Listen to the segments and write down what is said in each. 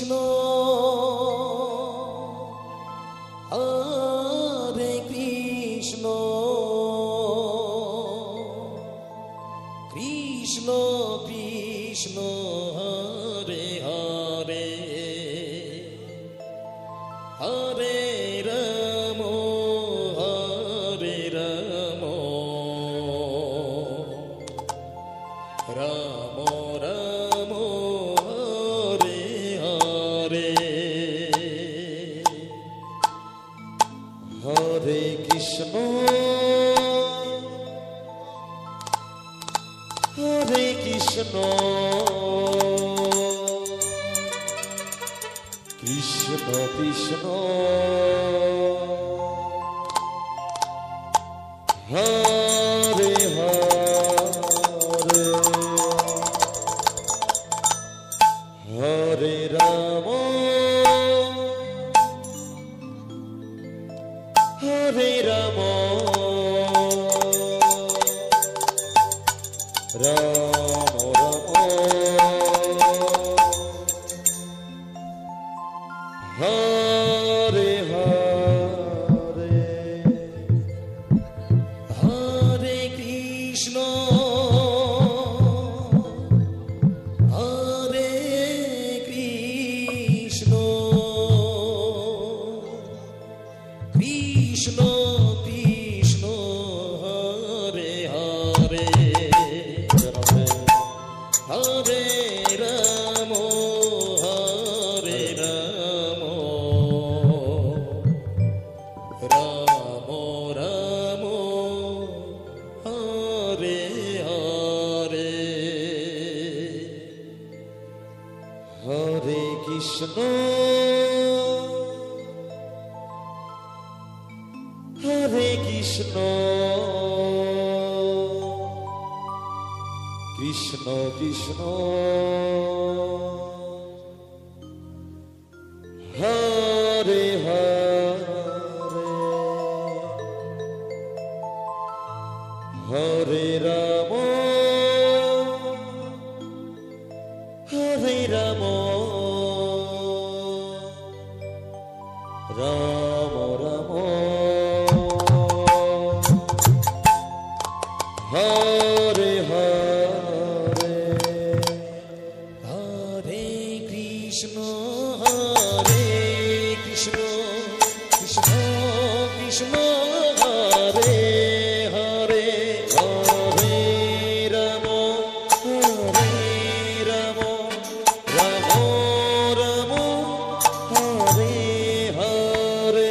কৃষ্ণ হরে কৃষ্ণ কৃষ্ণ কৃষ্ণ হরে হরে হরে রাম হরে রাম রাম রাম হরে হরে হরে কৃষ্ণ হরে কৃষ্ণ কৃষ্ণ কৃষ্ণ হরে হরে হরে রাম হরে রাম রাম রাম হরে হরে হরে কৃষ্ণ হরে কৃষ্ণ কৃষ্ণ কৃষ্ণ হরে হরে হরে রাম হরে রাম রাম রাম হরে হরে হরে কৃষ্ণ হরে কৃষ্ণ কৃষ্ণ কৃষ্ণ হরে হরে হরে রাম হরে রাম রাম রাম হরে হরে হরে কৃষ্ণ কৃষ্ণ কৃষ্ণ কৃষ্ণ হরে হরে হরে রাম রাম রাম হরে হরে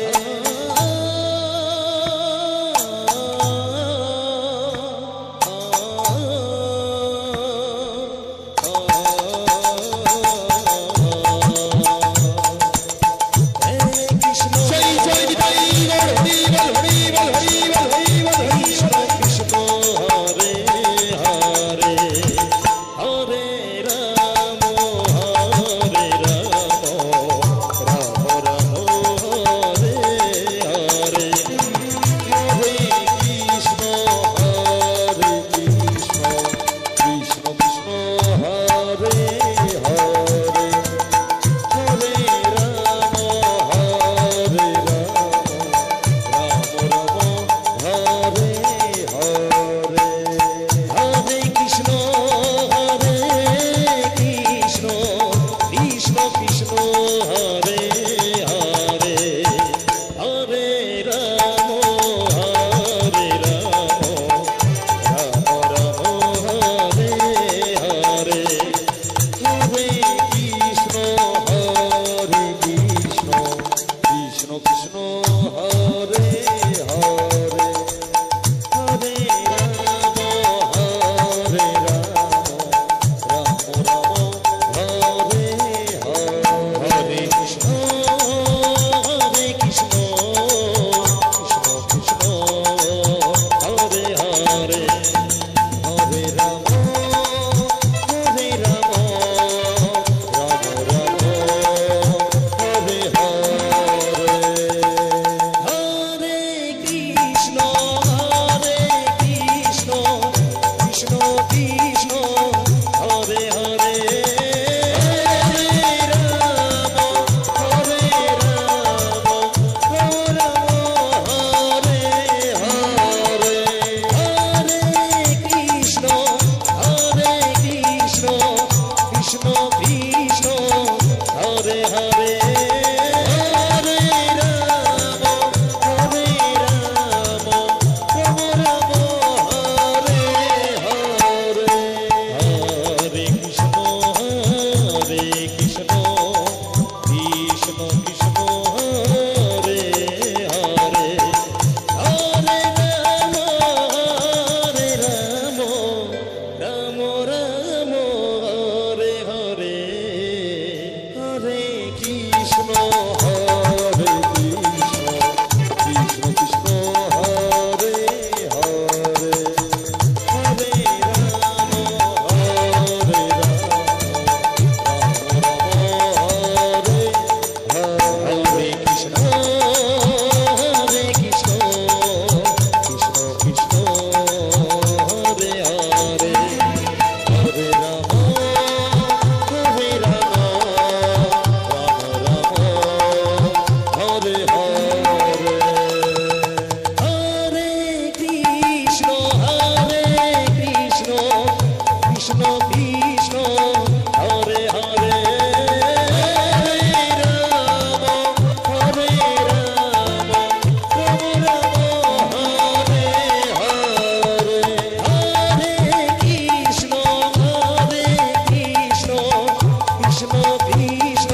কৃষ্ণ কৃষ্ণ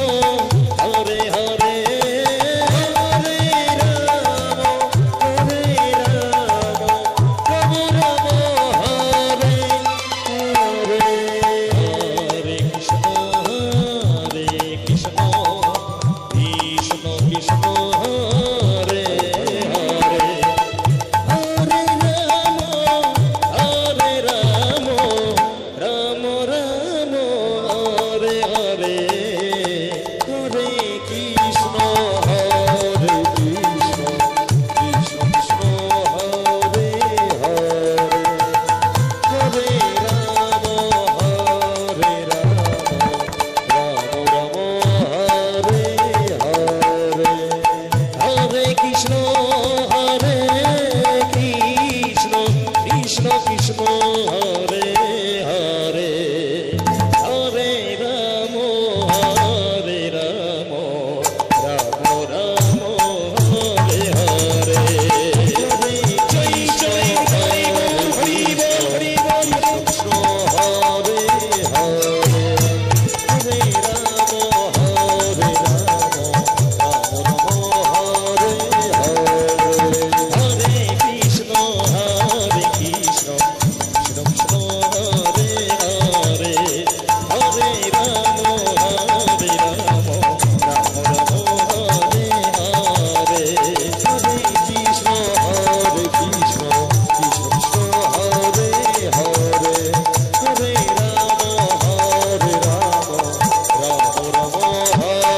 হরে হরে হরে রাম রাম রাম হরে হরে হরে কৃষ্ণ কৃষ্ণ কৃষ্ণ হরে হরে হরে রাম রাম রাম হরে হরে হরে কৃষ্ণ কৃষ্ণ কৃষ্ণ হরে হরে হরে রাম রাম রাম হরে হরে হরে কৃষ্ণ কৃষ্ণ কৃষ্ণ হরে হরে হরে রাম রাম রাম হরে হরে হরে জয় জয় হরি বল হরি বল হরি বল কৃষ্ণ হরে হরে হরে রাম রাম হরে হরে হরে কৃষ্ণ কৃষ্ণ কৃষ্ণ হরে হরে হরে রাম রাম হরে হরে হরে কৃষ্ণ কৃষ্ণ কৃষ্ণ হরে হরে হরে রাম রাম হরে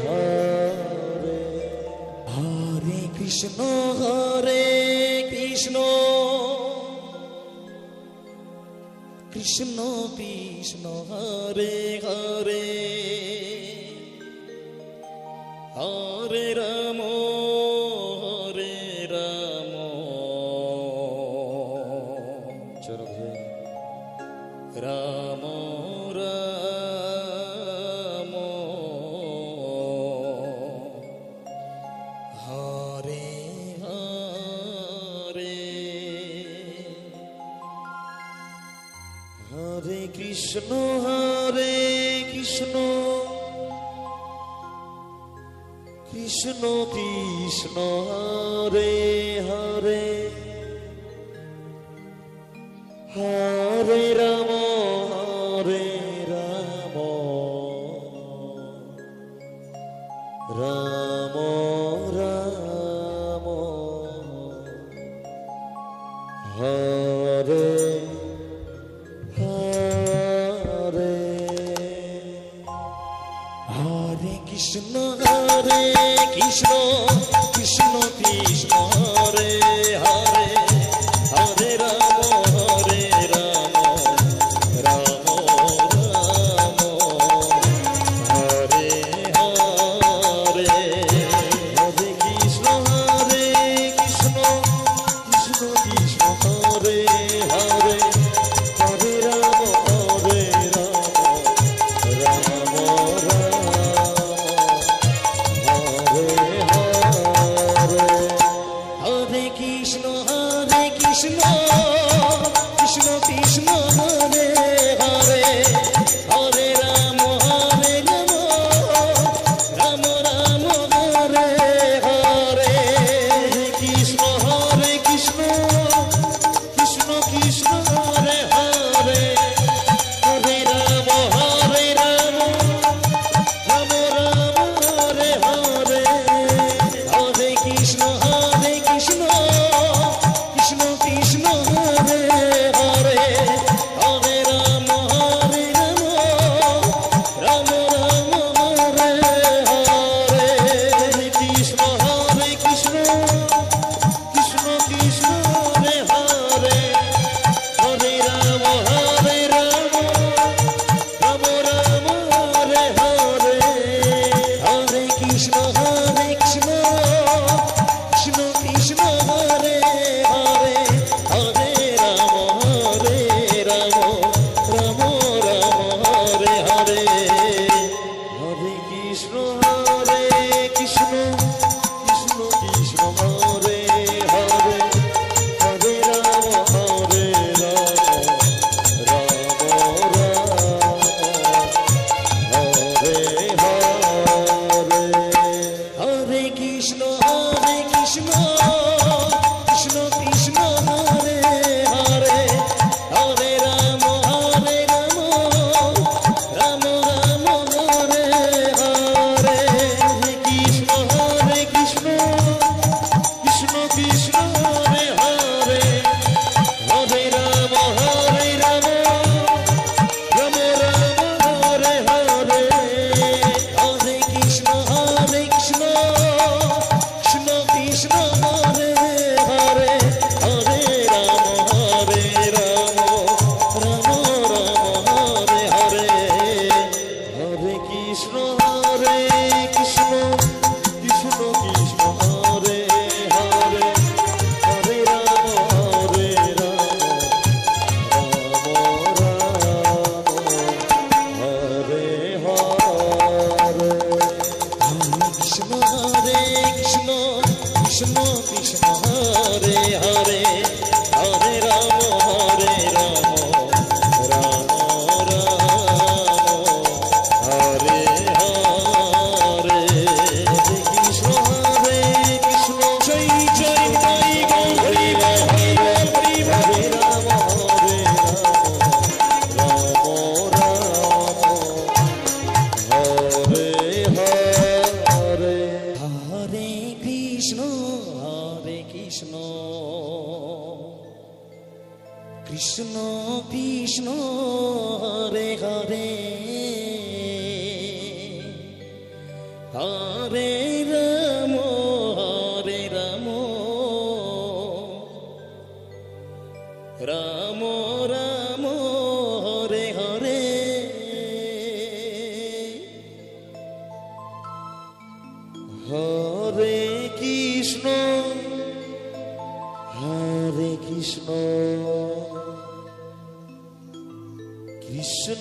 হরে হরে কৃষ্ণ কৃষ্ণ কৃষ্ণ কৃষ্ণ হরে হরে হরে রাম চলো রাম রাম হরে হরে হরে কৃষ্ণ কৃষ্ণ কৃষ্ণ কৃষ্ণ হরে হরে হরে রাম রাম রাম হরে হরে হরে কৃষ্ণ কৃষ্ণ কৃষ্ণ কৃষ্ণ হরে হরে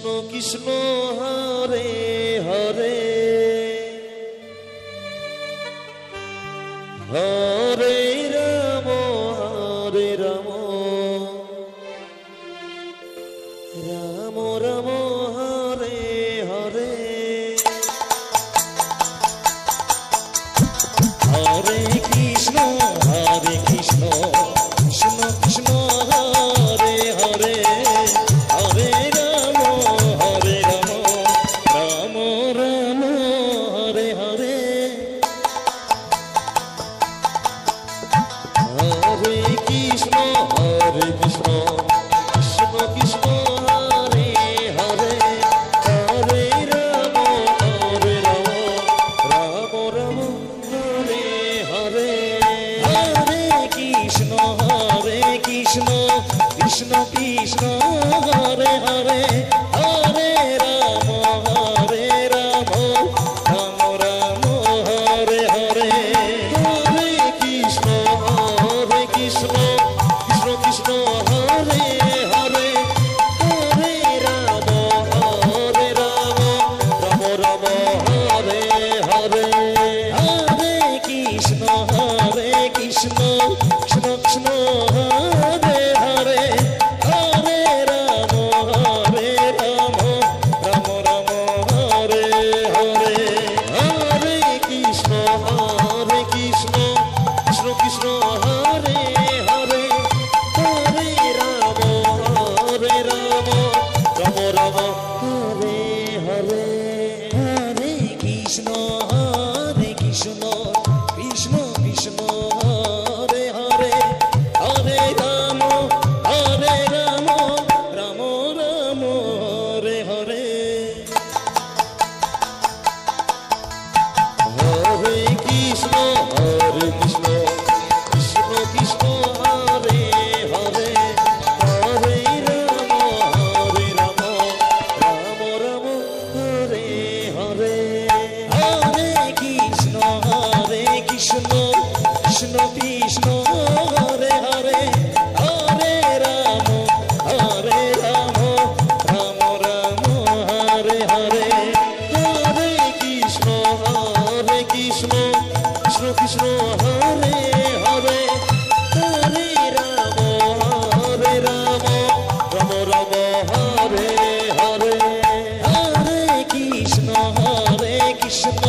কৃষ্ণ কৃষ্ণ হরে হরে হরে রাম রাম রাম হরে হরে হরে কৃষ্ণ কৃষ্ণ কৃষ্ণ হরে হরে হরে রাম রাম রাম হরে হরে হরে কৃষ্ণ কৃষ্ণ কৃষ্ণ হরে হরে হরে রাম রাম রাম হরে হরে হরে কৃষ্ণ কৃষ্ণ কৃষ্ণ হরে হরে হরে রাম রাম রাম হরে হরে হরে কৃষ্ণ কৃষ্ণ কৃষ্ণ হরে হরে হরে রাম রাম হরে হরে হরে কৃষ্ণ কৃষ্ণ কৃষ্ণ হরে হরে হরে রাম রাম রাম হরে হরে হরে কৃষ্ণ কৃষ্ণ কৃষ্ণ হরে হরে হরে রাম রাম হরে হরে হরে কৃষ্ণ কৃষ্ণ কৃষ্ণ হরে হরে হরে রাম রাম রাম হরে হরে হরে কৃষ্ণ কৃষ্ণ কৃষ্ণ হরে হরে হরে রাম রাম হরে হরে হরে কৃষ্ণ কৃষ্ণ কৃষ্ণ হরে হরে হরে রাম রাম রাম হরে হরে হরে কৃষ্ণ কৃষ্ণ কৃষ্ণ হরে হরে হরে রাম রাম হরে হরে হরে কৃষ্ণ কৃষ্ণ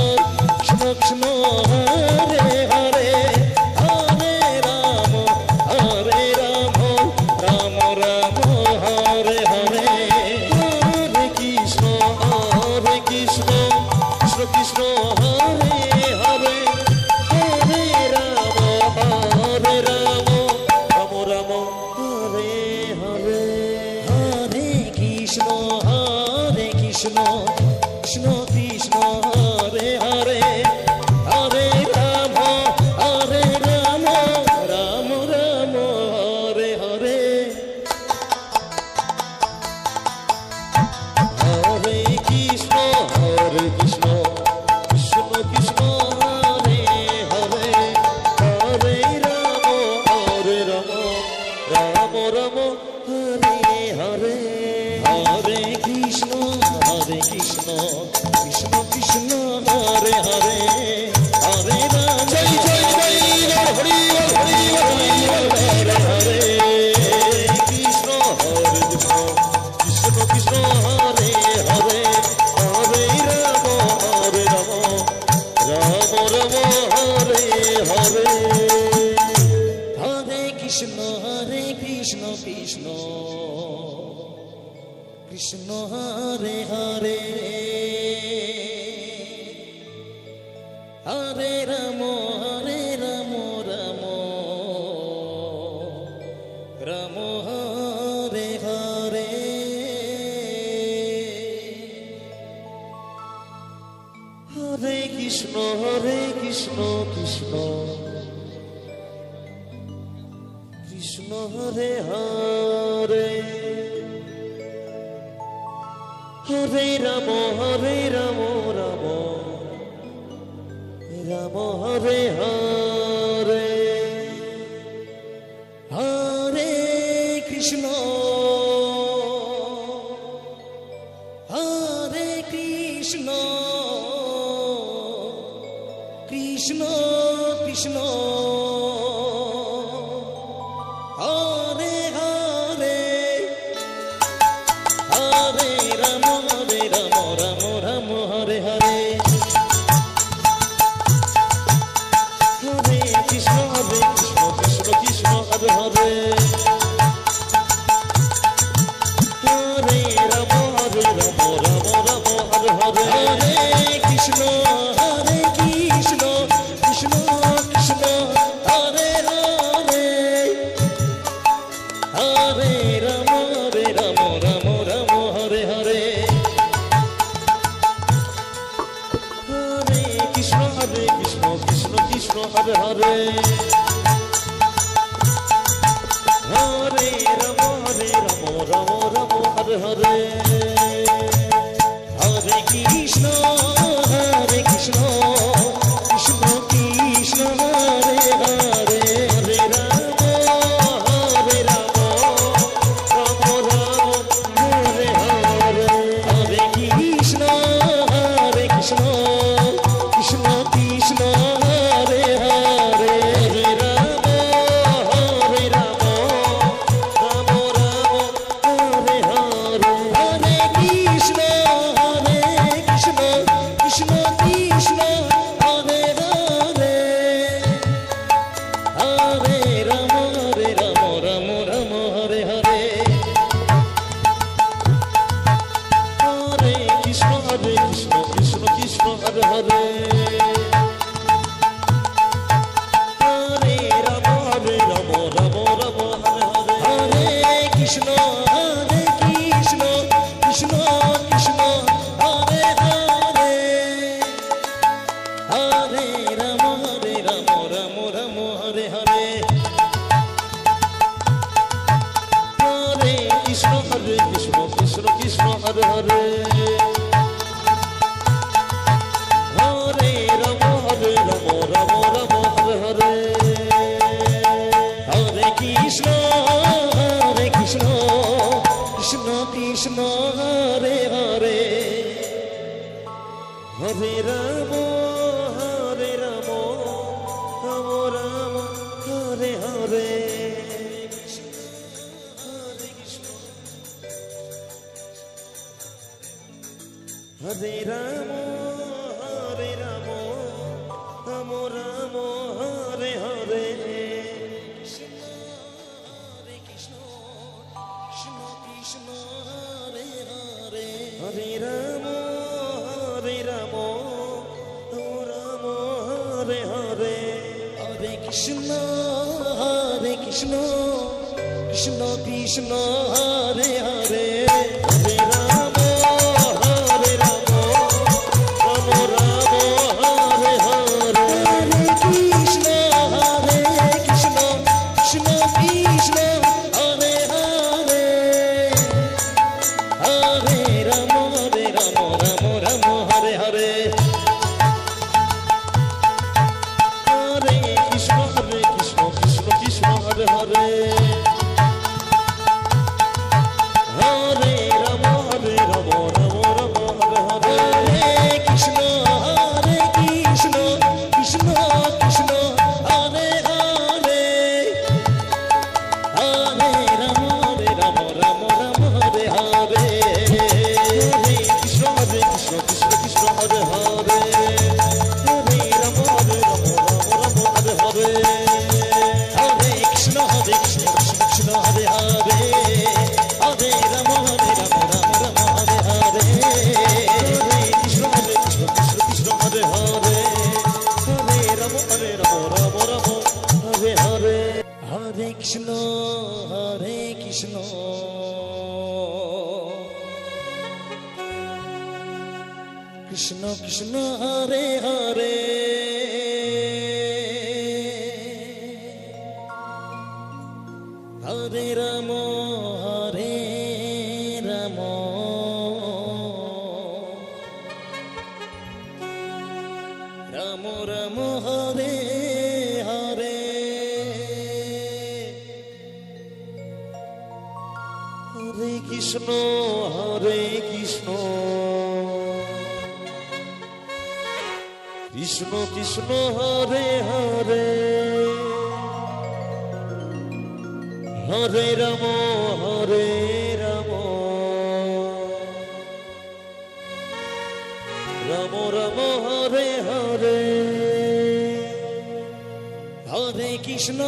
কৃষ্ণ হরে হরে হরে রাম রাম হরে হরে হরে কৃষ্ণ কৃষ্ণ কৃষ্ণ হরে হরে হরে রাম রাম হরে হরে হরে কৃষ্ণ কৃষ্ণ কৃষ্ণ হরে হরে হরে রাম রাম হরে হরে হরে কৃষ্ণ কৃষ্ণ কৃষ্ণ হরে হরে হরে রাম রাম হরে হরে হরে কৃষ্ণ কৃষ্ণ কৃষ্ণ হরে হরে হরে রাম হরে হরে কৃষ্ণ কৃষ্ণ হরে হরে হরে রাম রাম হরে হরে হরে কৃষ্ণ কৃষ্ণ কৃষ্ণ হরে হরে হরে রাম রাম হরে হরে হরে কৃষ্ণ কৃষ্ণ কৃষ্ণ হরে হরে হরে রাম রাম হরে হরে হরে কৃষ্ণ কৃষ্ণ কৃষ্ণ হরে হরে হরে রাম রাম রাম হরে হরে হরে কৃষ্ণ কৃষ্ণ কৃষ্ণ হরে হরে হরে রাম রাম রাম হরে হরে হরে কৃষ্ণ কৃষ্ণ কৃষ্ণ হরে হরে হরে রাম রাম রাম হরে হরে হরে কৃষ্ণ কৃষ্ণ কৃষ্ণ হরে হরে হরে রাম রাম রাম হরে হরে হরে কৃষ্ণ কৃষ্ণ কৃষ্ণ কৃষ্ণ হরে হরে হরে রাম রাম হরে হরে হরে কৃষ্ণ কৃষ্ণ কৃষ্ণ কৃষ্ণ হরে হরে হরে রাম রাম হরে হরে হরে কৃষ্ণ কৃষ্ণ কৃষ্ণ কৃষ্ণ হরে হরে হরে রাম রাম রাম হরে হরে হরে কৃষ্ণ কৃষ্ণ কৃষ্ণ হরে হরে হরে রাম রাম রাম হরে হরে হরে কৃষ্ণ কৃষ্ণ কৃষ্ণ কৃষ্ণ হরে হরে হরে রাম রাম রাম হরে হরে হরে কৃষ্ণ কৃষ্ণ কৃষ্ণ হরে হরে হরে রাম রাম রাম হরে হরে হরে কৃষ্ণ কৃষ্ণ কৃষ্ণ কৃষ্ণ হরে হরে হরে রাম রাম রাম হরে হরে হরে রাম রাম রাম হরে হরে কৃষ্ণ কৃষ্ণ হরে হরে হরে রাম রাম রাম হরে হরে হরে কৃষ্ণ কৃষ্ণ কৃষ্ণ কৃষ্ণ হরে হরে হরে রাম রাম রাম হরে হরে হরে কৃষ্ণ কৃষ্ণ কৃষ্ণ কৃষ্ণ হরে হরে হরে রাম রাম হরে হরে হরে কৃষ্ণ কৃষ্ণ কৃষ্ণ হরে হরে হরে রাম রাম রাম হরে হরে হরে কৃষ্ণ কৃষ্ণ কৃষ্ণ কৃষ্ণ হরে হরে হরে রাম রাম হরে হরে হরে কৃষ্ণ কৃষ্ণ কৃষ্ণ হরে হরে হরে রাম রাম হরে হরে হরে কৃষ্ণ কৃষ্ণ কৃষ্ণ হরে হরে হরে রাম রাম হরে হরে হরে কৃষ্ণ কৃষ্ণ কৃষ্ণ হরে হরে হরে রাম রাম হরে হরে হরে কৃষ্ণ কৃষ্ণ কৃষ্ণ হরে হরে হরে রাম রাম রাম রাম হরে হরে হরে কৃষ্ণ কৃষ্ণ কৃষ্ণ হরে হরে হরে রাম রাম রাম হরে হরে হরে কৃষ্ণ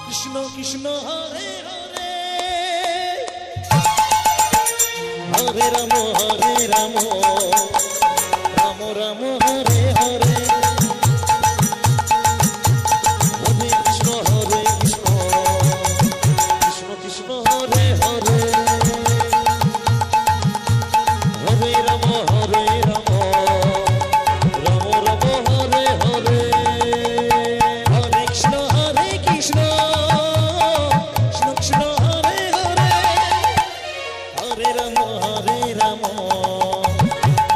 কৃষ্ণ কৃষ্ণ হরে হরে হরে রাম রাম রাম হরে হরে হরে কৃষ্ণ কৃষ্ণ কৃষ্ণ হরে হরে হরে রাম রাম রাম হরে হরে হরে কৃষ্ণ কৃষ্ণ কৃষ্ণ হরে হরে হরে রাম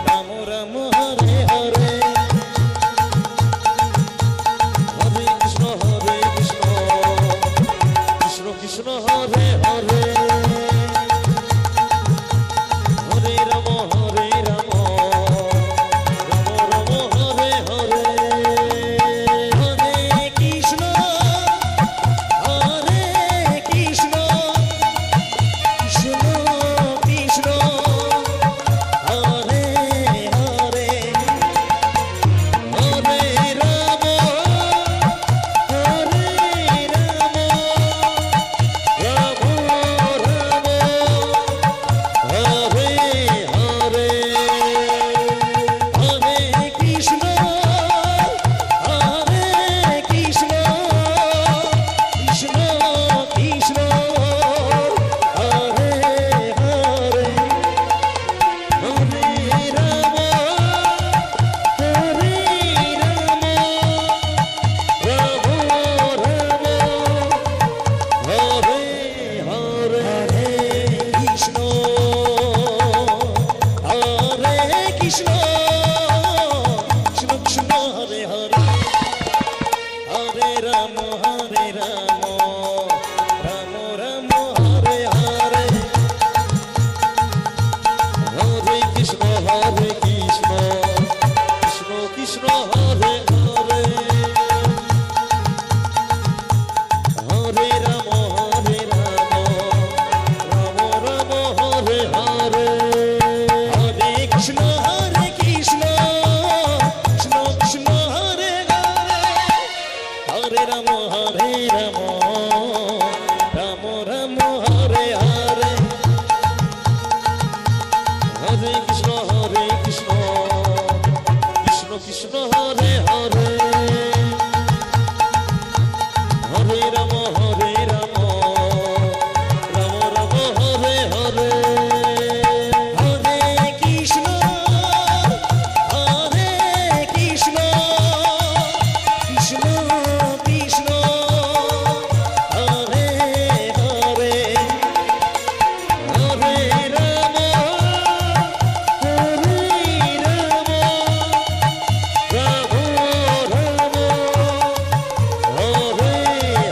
রাম রাম হরে হরে হরে কৃষ্ণ কৃষ্ণ কৃষ্ণ হরে হরে হরে রাম রাম রাম হরে হরে হরে কৃষ্ণ কৃষ্ণ কৃষ্ণ হরে হরে হরে রাম হরে রাম রাম রাম হরে হরে হরে কৃষ্ণ কৃষ্ণ কৃষ্ণ হরে হরে হরে রাম হরে রাম রাম রাম হরে হরে হরে কৃষ্ণ কৃষ্ণ কৃষ্ণ হরে হরে হরে রাম রাম হরে হরে হরে কৃষ্ণ কৃষ্ণ কৃষ্ণ হরে হরে হরে রাম রাম রাম হরে হরে হরে কৃষ্ণ কৃষ্ণ কৃষ্ণ হরে হরে হরে রাম রাম হরে হরে হরে কৃষ্ণ কৃষ্ণ কৃষ্ণ হরে হরে হরে রাম রাম রাম হরে হরে হরে কৃষ্ণ কৃষ্ণ কৃষ্ণ হরে হরে হরে রাম রাম রাম হরে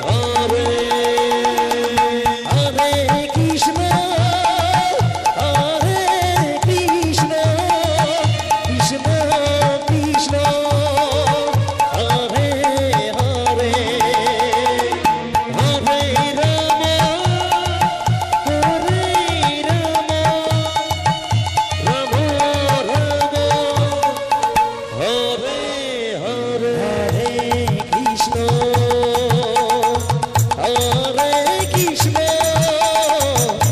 হরে হরে কৃষ্ণ কৃষ্ণ কৃষ্ণ হরে হরে হরে রাম হরে রাম রাম রাম হরে হরে হরে কৃষ্ণ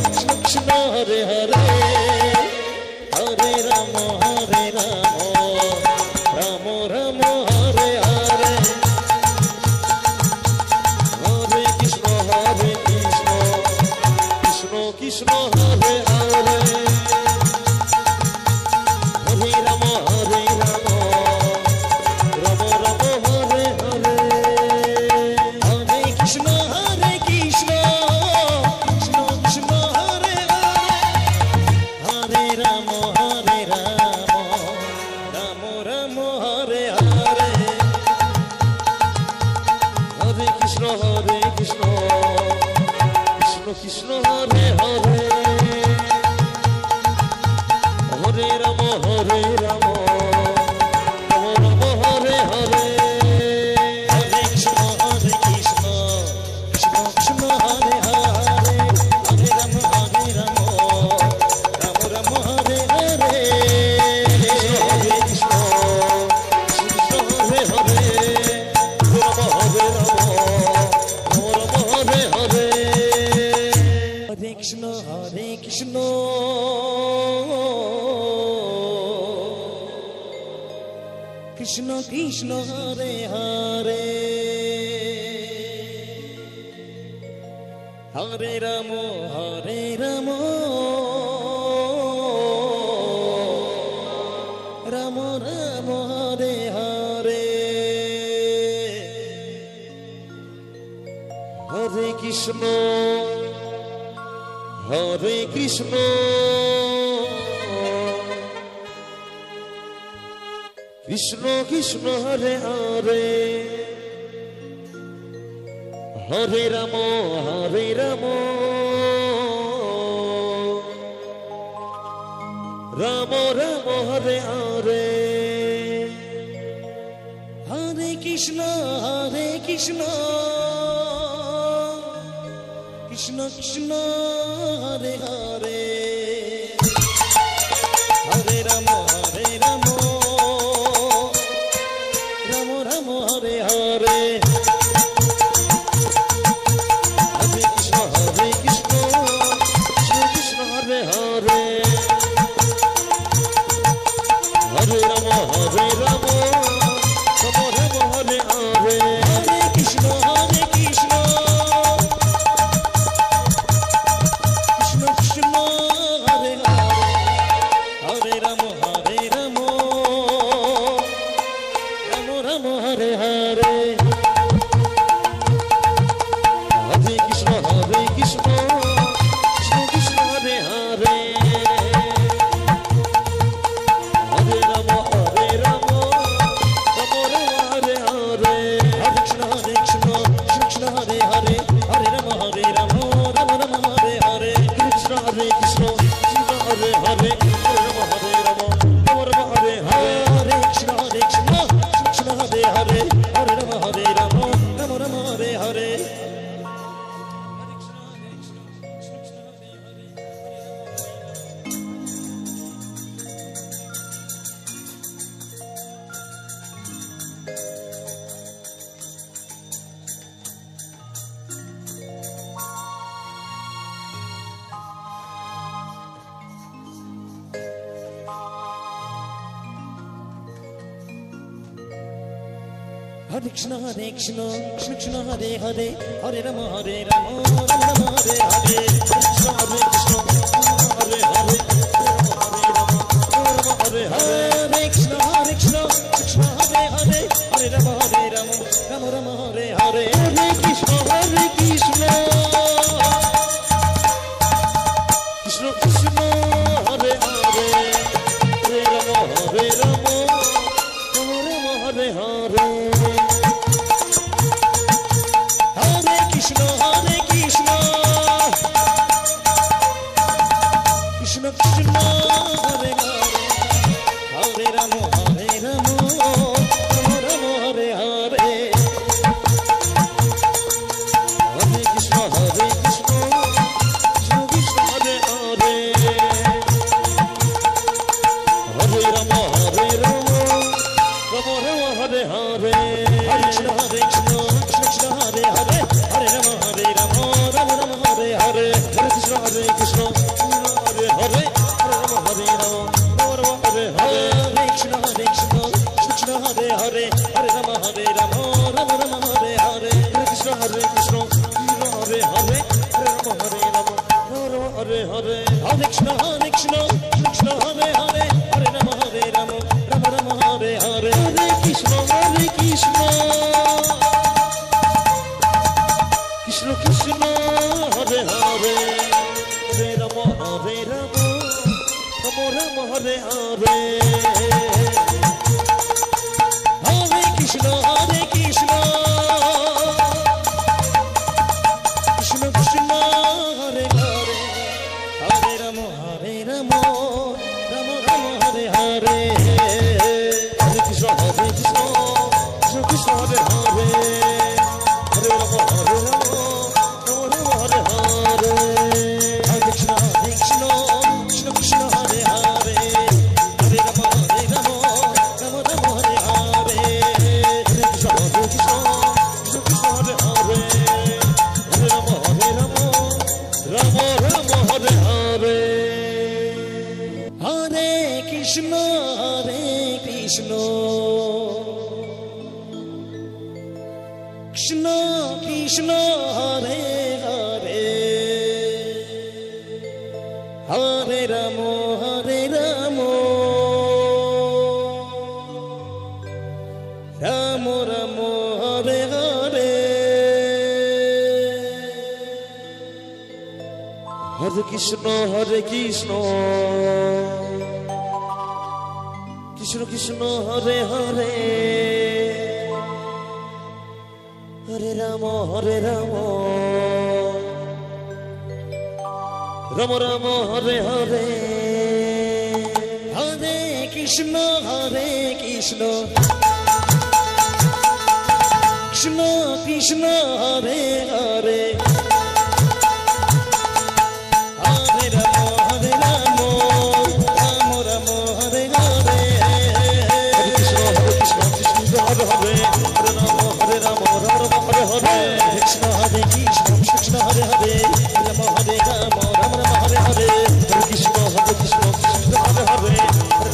কৃষ্ণ কৃষ্ণ হরে হরে হরে রাম রাম হরে হরে হরে কৃষ্ণ কৃষ্ণ হরে হরে হরে রাম রাম রাম হরে হরে হরে কৃষ্ণ কৃষ্ণ কৃষ্ণ হরে হরে হরে রাম রাম হরে হরে হরে কৃষ্ণ কৃষ্ণ কৃষ্ণ হরে হরে রাম হরে রাম রাম রাম হরে হরে হরে কৃষ্ণ কৃষ্ণ কৃষ্ণ হরে হরে হরে রাম রাম রাম হরে হরে হরে কৃষ্ণ কৃষ্ণ হরে হরে রাম হরে রাম রাম হরে হরে হরে কৃষ্ণ কৃষ্ণ কৃষ্ণ হরে হরে হরে রাম রাম রাম হরে হরে হরে কৃষ্ণ কৃষ্ণ কৃষ্ণ হরে হরে হরে রাম রাম রাম হরে হরে হরে কৃষ্ণ কৃষ্ণ কৃষ্ণ হরে হরে হরে রাম রাম রাম হরে হরে হরে কৃষ্ণ কৃষ্ণ কৃষ্ণ হরে হরে হরে রাম রাম রাম হরে হরে হরে কৃষ্ণ কৃষ্ণ কৃষ্ণ হরে হরে হরে রাম রাম রাম হরে হরে হরে কৃষ্ণ কৃষ্ণ কৃষ্ণ হরে হরে হরে রাম রাম রাম হরে হরে হরে কৃষ্ণ কৃষ্ণ হরে হরে হরে রাম রাম রাম হরে হরে কৃষ্ণ কৃষ্ণ কৃষ্ণ হরে হরে হরে রাম রাম রাম হরে হরে হরে কৃষ্ণ কৃষ্ণ হরে হরে হরে রাম রাম হরে হরে হরে কৃষ্ণ কৃষ্ণ হরে হরে হরে রাম রাম রাম হরে হরে কৃষ্ণ কৃষ্ণ হরে হরে হরে রাম হরে হরে হরে কৃষ্ণ কৃষ্ণ হরে হরে হরে রাম রাম হরে হরে হরে কৃষ্ণ কৃষ্ণ কৃষ্ণ কৃষ্ণ হরে হরে হরে রাম রাম হরে হরে হরে কৃষ্ণ কৃষ্ণ কৃষ্ণ কৃষ্ণ হরে হরে হরে রাম রাম রাম হরে হরে হরে কৃষ্ণ কৃষ্ণ কৃষ্ণ কৃষ্ণ হরে হরে হরে রাম রাম রাম হরে হরে হরে কৃষ্ণ কৃষ্ণ কৃষ্ণ হরে হরে হরে রাম রাম রাম হরে হরে হরে কৃষ্ণ কৃষ্ণ হরে হরে হরে রাম রাম হরে হরে হরে কৃষ্ণ কৃষ্ণ হরে হরে হরে রাম রাম রাম হরে হরে হরে কৃষ্ণ কৃষ্ণ হরে হরে হরে রাম হরে হরে হরে কৃষ্ণ কৃষ্ণ হরে হরে হরে রাম রাম হরে হরে হরে কৃষ্ণ কৃষ্ণ কৃষ্ণ কৃষ্ণ হরে হরে হরে রাম রাম হরে হরে হরে কৃষ্ণ কৃষ্ণ কৃষ্ণ কৃষ্ণ হরে হরে হরে রাম রাম রাম কৃষ্ণ হরে কৃষ্ণ কৃষ্ণ কৃষ্ণ হরে হরে হরে রাম রাম রাম হরে হরে হরে কৃষ্ণ কৃষ্ণ কৃষ্ণ হরে হরে হরে রাম রাম রাম হরে হরে হরে কৃষ্ণ কৃষ্ণ কৃষ্ণ হরে হরে হরে রাম রাম রাম হরে হরে হরে কৃষ্ণ কৃষ্ণ হরে হরে হরে রাম রাম হরে হরে কৃষ্ণ কৃষ্ণ হরে হরে রাম হরে রাম হরে হরে হরে কৃষ্ণ কৃষ্ণ হরে হরে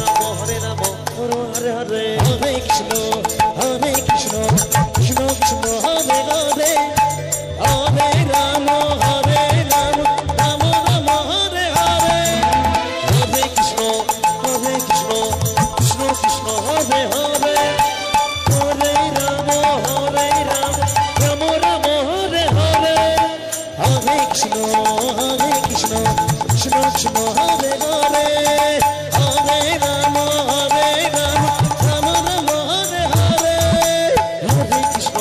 রাম হরে রাম হরে হরে হরে কৃষ্ণ কৃষ্ণ কৃষ্ণ হরে হরে হরে রাম রাম রাম হরে হরে হরে কৃষ্ণ কৃষ্ণ কৃষ্ণ হরে হরে হরে রাম রাম রাম হরে হরে হরে কৃষ্ণ কৃষ্ণ কৃষ্ণ হরে হরে হরে রাম রাম রাম হরে হরে হরে কৃষ্ণ কৃষ্ণ কৃষ্ণ হরে হরে হরে রাম রাম রাম হরে হরে হরে কৃষ্ণ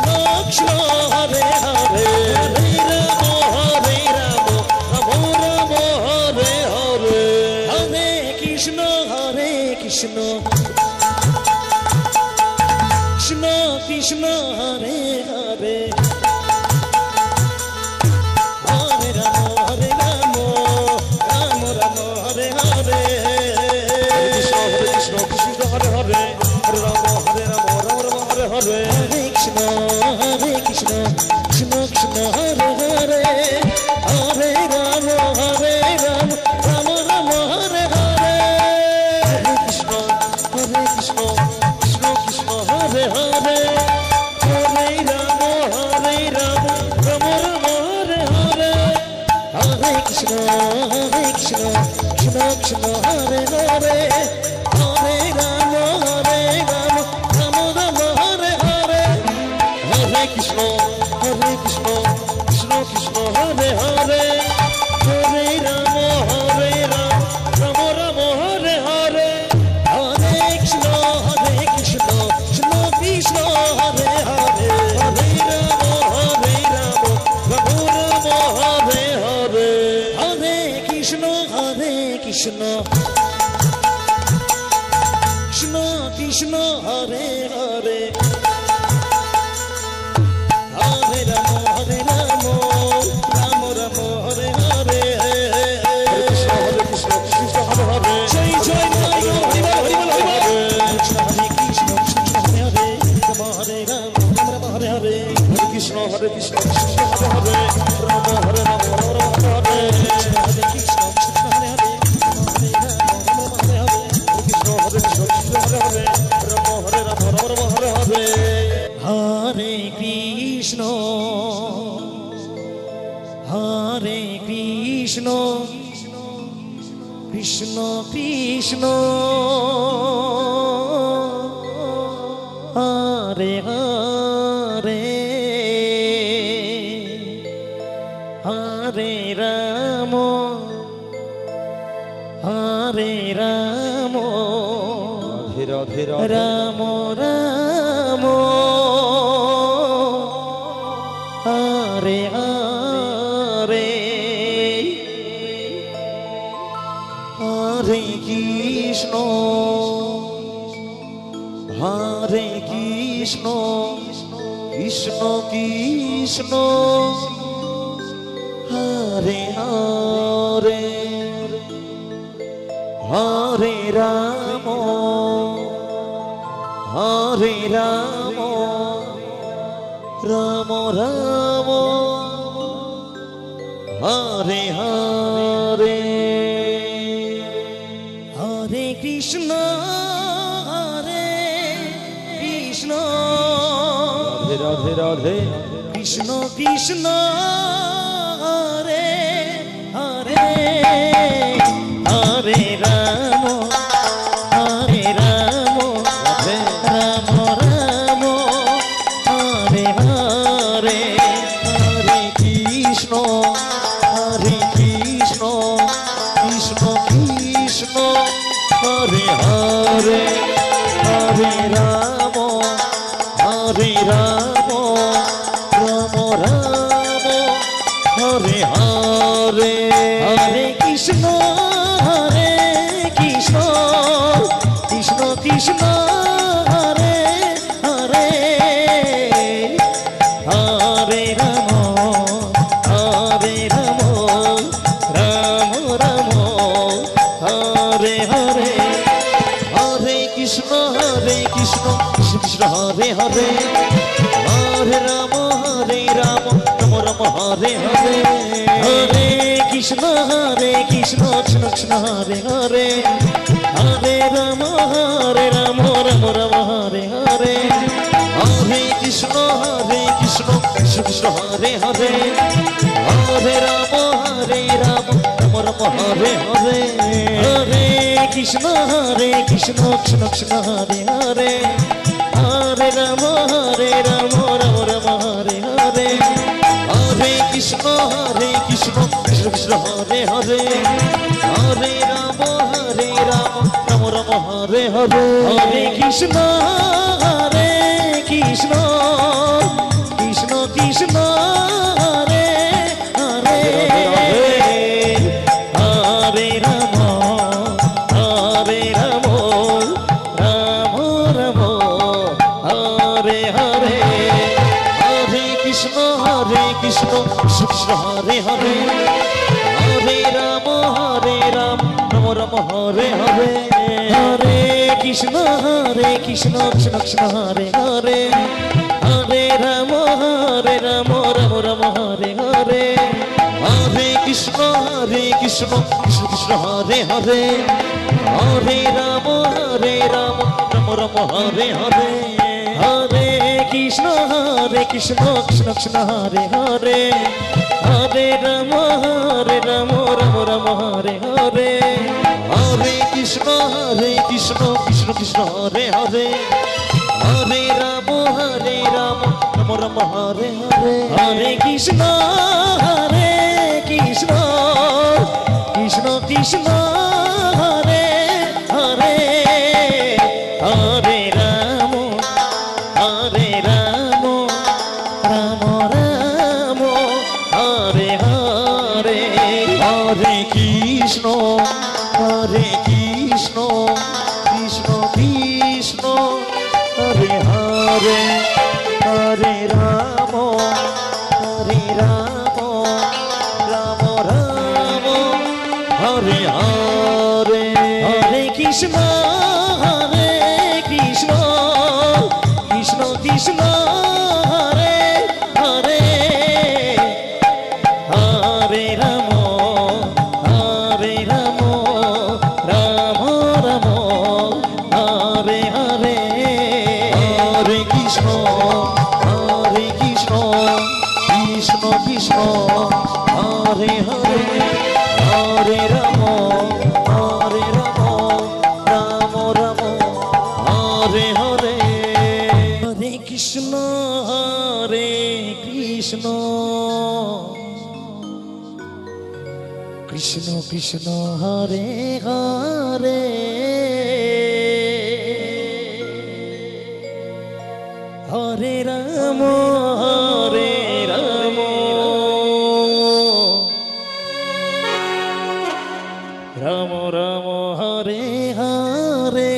কৃষ্ণ কৃষ্ণ হরে হরে হরে রাম রাম রাম হরে হরে হরে কৃষ্ণ কৃষ্ণ কৃষ্ণ হরে হরে হরে রাম রাম রাম হরে হরে কৃষ্ণ কৃষ্ণ হরে হরে হরে রাম রাম হরে হরে হরে কৃষ্ণ কৃষ্ণ কৃষ্ণ হরে হরে হরে রাম রাম রাম হরে হরে হরে কৃষ্ণ কৃষ্ণ কৃষ্ণ হরে হরে হরে রাম রাম রাম হরে হরে হরে কৃষ্ণ কৃষ্ণ কৃষ্ণ হরে হরে হরে রাম রাম রাম হরে হরে হরে কৃষ্ণ কৃষ্ণ কৃষ্ণ হরে হরে হরে রাম রাম রাম হরে হরে হরে কৃষ্ণ কৃষ্ণ কৃষ্ণ হরে হরে হরে রাম রাম রাম হরে হরে হরে কৃষ্ণ কৃষ্ণ কৃষ্ণ হরে হরে হরে রাম রাম রাম হরে হরে হরে কৃষ্ণ কৃষ্ণ হরে হরে জয় জয় হরি বল কৃষ্ণ কৃষ্ণ হরে হরে রাম হরে রাম রাম হরে হরে হরে কৃষ্ণ কৃষ্ণ হরে হরে রাম হরে রাম রাম হরে হরে কৃষ্ণ কৃষ্ণ হরে হরে হরে কৃষ্ণ কৃষ্ণ কৃষ্ণ হরে হরে হরে রাম রাম রাম হরে হরে হরে কৃষ্ণ কৃষ্ণ কৃষ্ণ হরে হরে হরে রাম হরে রাম রাম রাম হরে হরে হরে কৃষ্ণ হরে কৃষ্ণ রাধে রাধে কৃষ্ণ কৃষ্ণ হরে হরে হরে রাম হরে রাম রাধে রাম রাম হরে হরে হরে কৃষ্ণ কৃষ্ণ কৃষ্ণ কৃষ্ণ হরে হরে হরে রাম রাম রাম রাম হরে হরে হরে কৃষ্ণ কৃষ্ণ কৃষ্ণ হরে হরে হরে রাম রাম রাম হরে হরে হরে কৃষ্ণ কৃষ্ণ কৃষ্ণ হরে হরে হরে রাম রাম রাম হরে হরে হরে কৃষ্ণ কৃষ্ণ কৃষ্ণ হরে হরে হরে রাম রাম রাম হরে হরে হরে কৃষ্ণ কৃষ্ণ কৃষ্ণ হরে হরে হরে রাম রাম রাম হরে হরে হরে কৃষ্ণ কৃষ্ণ কৃষ্ণ হরে হরে হরে রাম রাম রাম হরে হরে হরে কৃষ্ণ কৃষ্ণ কৃষ্ণ হরে হরে হরে রাম রাম রাম হরে হরে হরে কৃষ্ণ কৃষ্ণ কৃষ্ণ কৃষ্ণ হরে হরে হরে রাম রাম রাম রাম হরে হরে হরে কৃষ্ণ কৃষ্ণ কৃষ্ণ হরে হরে হরে রাম রাম রাম হরে হরে হরে কৃষ্ণ কৃষ্ণ কৃষ্ণ হরে হরে হরে রাম রাম রাম হরে হরে হরে কৃষ্ণ কৃষ্ণ কৃষ্ণ হরে হরে হরে রাম রাম রাম হরে হরে হরে কৃষ্ণ কৃষ্ণ কৃষ্ণ হরে হরে হরে রাম রাম রাম হরে হরে হরে কৃষ্ণ কৃষ্ণ কৃষ্ণ হরে হরে হরে রাম রাম রাম হরে হরে হরে কৃষ্ণ কৃষ্ণ কৃষ্ণ কৃষ্ণ হরে হরে হরে রাম রাম রাম হরে হরে হরে কৃষ্ণ কৃষ্ণ কৃষ্ণ হরে হরে হরে রাম রাম রাম হরে হরে হরে কৃষ্ণ কৃষ্ণ কৃষ্ণ হরে হরে হরে রাম রাম রাম হরে হরে হরে কৃষ্ণ কৃষ্ণ কৃষ্ণ হরে হরে হরে রাম রাম রাম হরে হরে হরে কৃষ্ণ কৃষ্ণ কৃষ্ণ কৃষ্ণ হরে হরে হরে রাম রাম রাম হরে হরে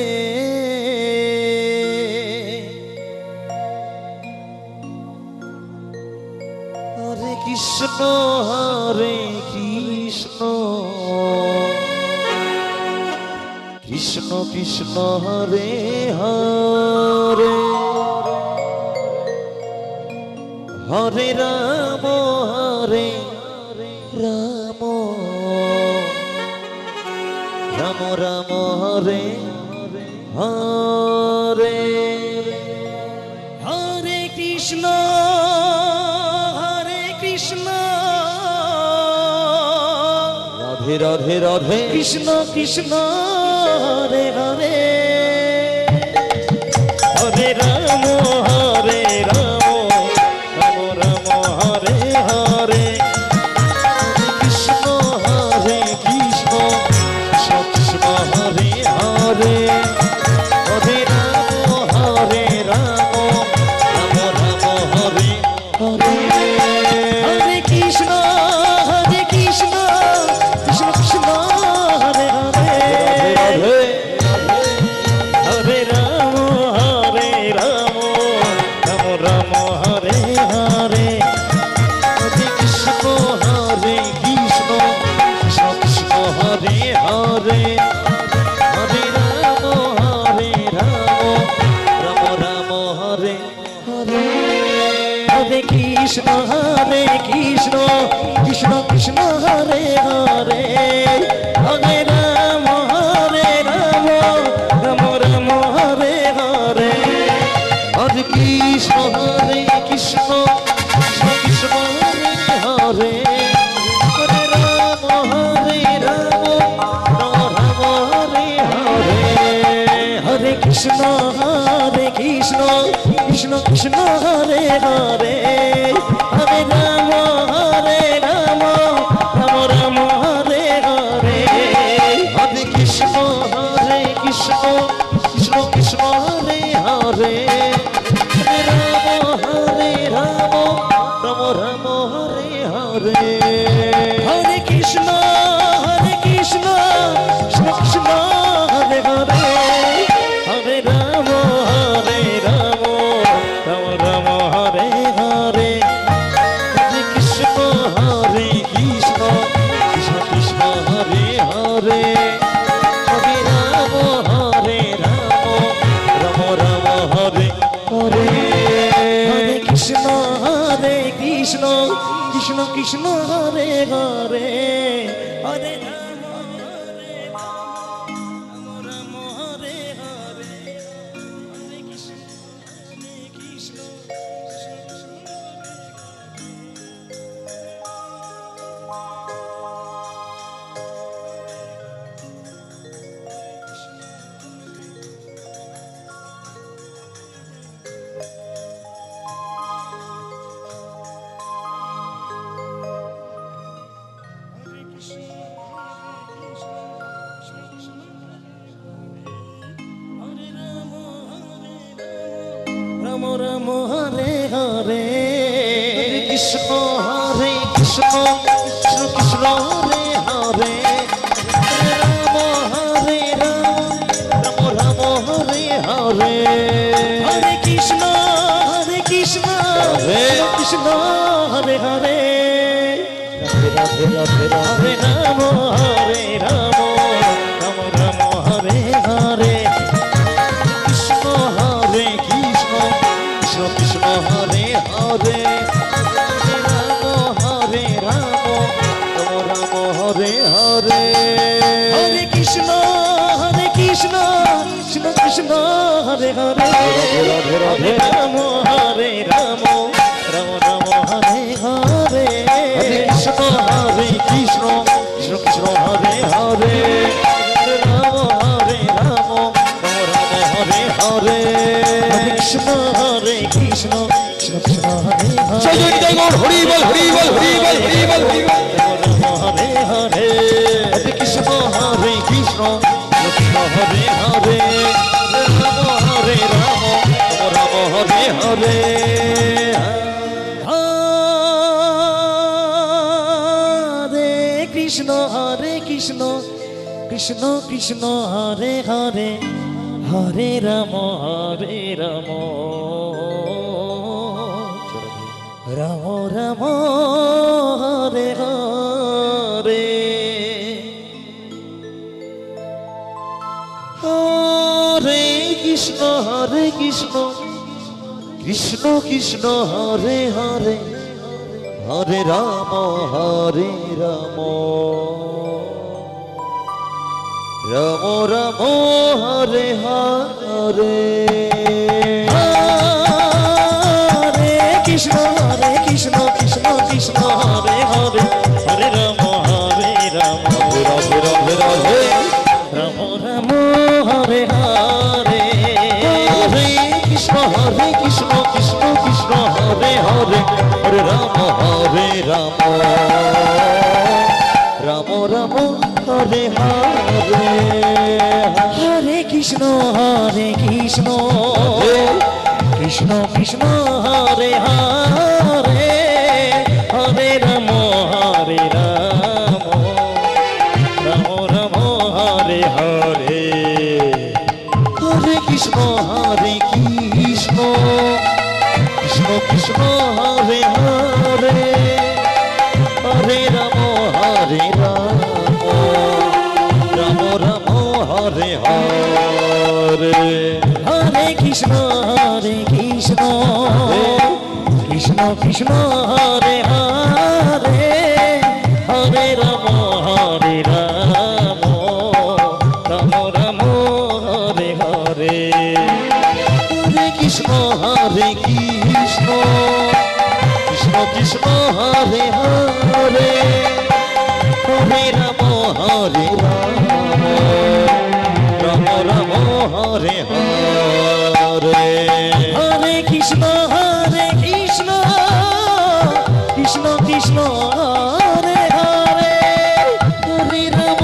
হরে কৃষ্ণ কৃষ্ণ কৃষ্ণ হরে হরে হরে রাম রাম রাম রাম হরে হরে হরে কৃষ্ণ রাধে রাধে রাধে কৃষ্ণ কৃষ্ণ হরে হরে হরে রাম রাম রাম হরে হরে কৃষ্ণ হরে কৃষ্ণ কৃষ্ণ কৃষ্ণ হরে হরে হরে রাম রাম রাম হরে হরে হরে কৃষ্ণ কৃষ্ণ কৃষ্ণ হরে হরে রাধে হরে রাম রাম রাম হরে হরে হরে কৃষ্ণ হরে কৃষ্ণ কৃষ্ণ কৃষ্ণ হরে হরে হরে রাম রাম রাম হরে হরে হরে কৃষ্ণ কৃষ্ণ কৃষ্ণ হরে হরে হরে রাম রাম রাম হরে হরে হরে কৃষ্ণ কৃষ্ণ কৃষ্ণ হরে হরে হরে রাম রাম হরে হরে হরে কৃষ্ণ কৃষ্ণ কৃষ্ণ হরে হরে হরে রাম রাম রাম হরে হরে হরে কৃষ্ণ কৃষ্ণ কৃষ্ণ কৃষ্ণ হরে হরে হরে রাম রাম হরে হরে হরে কৃষ্ণ কৃষ্ণ কৃষ্ণ হরে হরে হরে রাম রাম রাম হরে হরে হরে কৃষ্ণ কৃষ্ণ কৃষ্ণ কৃষ্ণ হরে হরে হরে রাম রাম রাম হরে হরে হরে কৃষ্ণ কৃষ্ণ কৃষ্ণ কৃষ্ণ হরে হরে হরে রাম রাম হরে হরে হরে কৃষ্ণ কৃষ্ণ রাম রাম হরে হরে কৃষ্ণ কৃষ্ণ কৃষ্ণ কৃষ্ণ হরে হরে রাম রাম হরে হরে হরে কৃষ্ণ কৃষ্ণ হরে কৃষ্ণ হরে হরে রাধে রাধে রাধে হরে রাম রাম রাম হরে হরে কৃষ্ণ কৃষ্ণ কৃষ্ণ কৃষ্ণ হরে হরে রাম হরে হরে হরে কৃষ্ণ কৃষ্ণ কৃষ্ণ কৃষ্ণ হরে হরে রাধে রাধে রাম রাম রাম হরে হরে হরে কৃষ্ণ কৃষ্ণ কৃষ্ণ কৃষ্ণ হরে হরে রাম রাম হরে হরে হরে কৃষ্ণ কৃষ্ণ কৃষ্ণ কৃষ্ণ হরে জয় হরে জয় গৌর হরি বল হরি বল হরি বল হরি বল হরি বল হরে হরে হরে কৃষ্ণ কৃষ্ণ কৃষ্ণ হরে হরে রাম রাম হরে হরে হরে কৃষ্ণ কৃষ্ণ কৃষ্ণ হরে হরে হরে রাম রাম রাম হরে হরে হরে কৃষ্ণ কৃষ্ণ কৃষ্ণ হরে হরে হরে রাম রাম রাম হরে হরে হরে কৃষ্ণ কৃষ্ণ কৃষ্ণ হরে হরে হরে রাম রাধে রাধে রাধে রাম রাম হরে হরে হরে কৃষ্ণ কৃষ্ণ কৃষ্ণ হরে হরে হরে রাম রাম রাম হরে হরে হরে কৃষ্ণ কৃষ্ণ কৃষ্ণ হরে হরে হরে রাম রাম রাম হরে হরে হরে কৃষ্ণ কৃষ্ণ কৃষ্ণ হরে হরে হরে রাম রাম রাম হরে হরে হরে কৃষ্ণ কৃষ্ণ কৃষ্ণ হরে হরে হরে রাম রাম রাম হরে হরে হরে কৃষ্ণ কৃষ্ণ কৃষ্ণ হরে হরে হরে রাম রাম রাম হরে হরে হরে কৃষ্ণ কৃষ্ণ কৃষ্ণ হরে হরে হরে রাম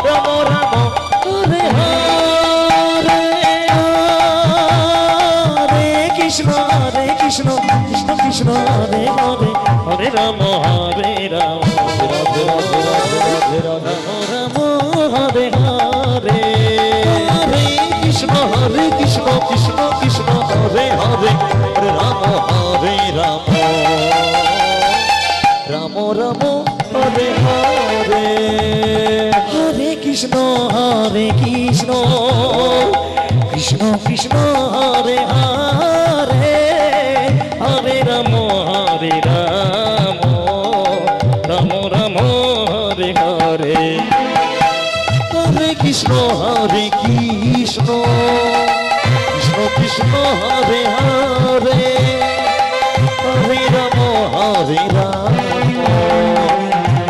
রাম রাম হরে হরে হরে কৃষ্ণ কৃষ্ণ কৃষ্ণ হরে হরে হরে রাম রাম রাধে রাধে রাধে রাধে রাম হরে হরে হরে কৃষ্ণ কৃষ্ণ হরে হরে হরে রাম রাম রাম হরে হরে হরে কৃষ্ণ কৃষ্ণ হরে হরে হরে রাম রাম রাম হরে হরে হরে কৃষ্ণ কৃষ্ণ কৃষ্ণ হরে হরে হরে রাম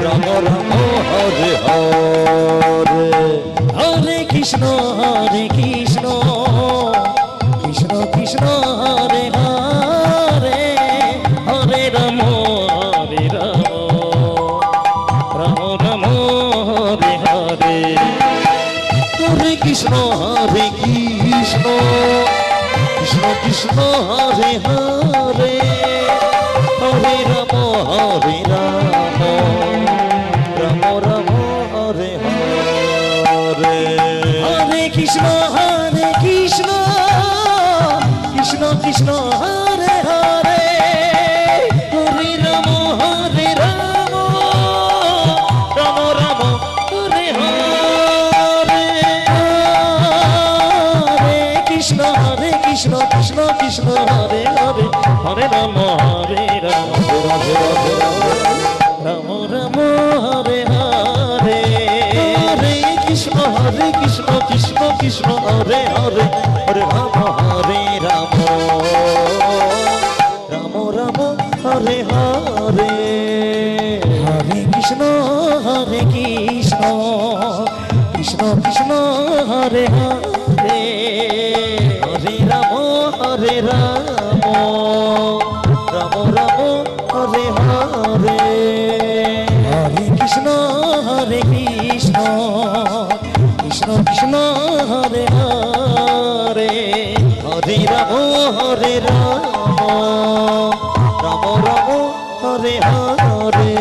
রাম রাম হরে হরে হরে কৃষ্ণ কৃষ্ণ কৃষ্ণ হরে হরে হরে রাম রাম রাম হরে হরে হরে কৃষ্ণ কৃষ্ণ কৃষ্ণ হরে হরে হরে রাম রাম রাম হরে হরে হরে কৃষ্ণ কৃষ্ণ কৃষ্ণ হরে হরে হরে রাম রাম রাম হরে হরে হরে কৃষ্ণ কৃষ্ণ হরে হরে হরে রাম রাম রাধে রাধে রাধে রাম রাম হরে হরে হরে কৃষ্ণ কৃষ্ণ হরে হরে হরে রাম রাম রাম হরে হরে হরে কৃষ্ণ কৃষ্ণ কৃষ্ণ হরে হরে হরে রাম রাম রাম হরে হরে হরে কৃষ্ণ কৃষ্ণ কৃষ্ণ হরে হরে হরে রাম রাম রাম হরে হরে